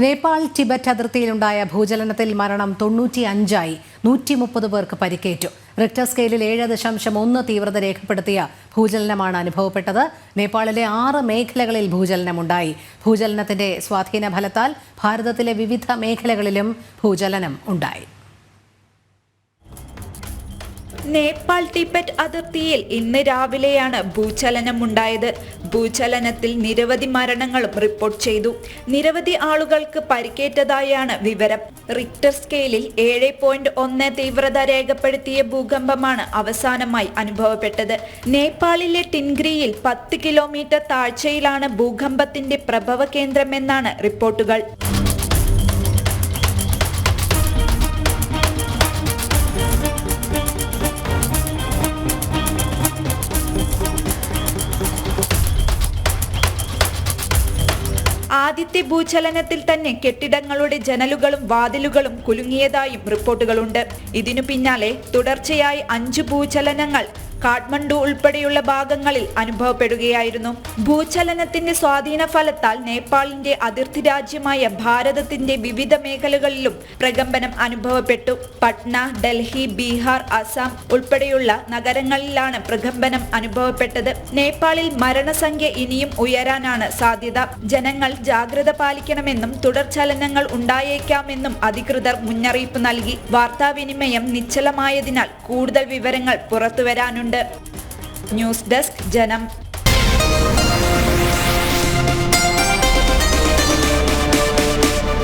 Nepal Tibet അതിർത്തിയിലുണ്ടായ ഭൂചലനത്തിൽ മരണം 95ആയി. 130 പേർക്ക് പരിക്കേറ്റു. റിക്ടർ സ്കെയിലിൽ 7.1 തീവ്രത രേഖപ്പെടുത്തിയ ഭൂചലനമാണ് അനുഭവപ്പെട്ടത്. നേപ്പാളിലെ 6 മേഖലകളിൽ ഭൂചലനമുണ്ടായി. ഭൂചലനത്തിന്റെ സ്വാധീന ഫലത്താൽ ഭാരതത്തിലെ വിവിധ മേഖലകളിലും ഭൂചലനം ഉണ്ടായി. നേപ്പാൾ ടിബറ്റ് അതിർത്തിയിൽ ഇന്ന് രാവിലെയാണ് ഭൂചലനമുണ്ടായത്. ഭൂചലനത്തിൽ നിരവധി മരണങ്ങളും റിപ്പോർട്ട് ചെയ്തു. നിരവധി ആളുകൾക്ക് പരിക്കേറ്റതായാണ് വിവരം. റിക്ടർ സ്കെയിലിൽ 7.1 തീവ്രത രേഖപ്പെടുത്തിയ ഭൂകമ്പമാണ് അവസാനമായി അനുഭവപ്പെട്ടത്. നേപ്പാളിലെ ടിൻഗ്രിയിൽ 10 കിലോമീറ്റർ താഴ്ചയിലാണ് ഭൂകമ്പത്തിന്റെ പ്രഭവ കേന്ദ്രമെന്നാണ് റിപ്പോർട്ടുകൾ. ആദ്യത്തെ ഭൂചലനത്തിൽ തന്നെ കെട്ടിടങ്ങളുടെ ജനലുകളും വാതിലുകളും കുലുങ്ങിയതായും റിപ്പോർട്ടുകളുണ്ട്. ഇതിനു പിന്നാലെ തുടർച്ചയായി 5 ഭൂചലനങ്ങൾ കാഠ്മണ്ഡു ഉൾപ്പെടെയുള്ള ഭാഗങ്ങളിൽ അനുഭവപ്പെടുകയായിരുന്നു. ഭൂചലനത്തിന്റെ സ്വാധീന ഫലത്താൽ നേപ്പാളിന്റെ അതിർത്തി രാജ്യമായ ഭാരതത്തിന്റെ വിവിധ മേഖലകളിലും പ്രകമ്പനം അനുഭവപ്പെട്ടു. പട്ന, ഡൽഹി, ബീഹാർ, അസം ഉൾപ്പെടെയുള്ള നഗരങ്ങളിലാണ് പ്രകമ്പനം അനുഭവപ്പെട്ടത്. നേപ്പാളിൽ മരണസംഖ്യ ഇനിയും ഉയരാനാണ് സാധ്യത. ജനങ്ങൾ ജാഗ്രത പാലിക്കണമെന്നും തുടർചലനങ്ങൾ ഉണ്ടായേക്കാമെന്നും അധികൃതർ മുന്നറിയിപ്പ് നൽകി. വാർത്താവിനിമയം നിശ്ചലമായതിനാൽ കൂടുതൽ വിവരങ്ങൾ പുറത്തുവരാനുണ്ട്. ന്യൂസ് ഡെസ്ക് ജനം.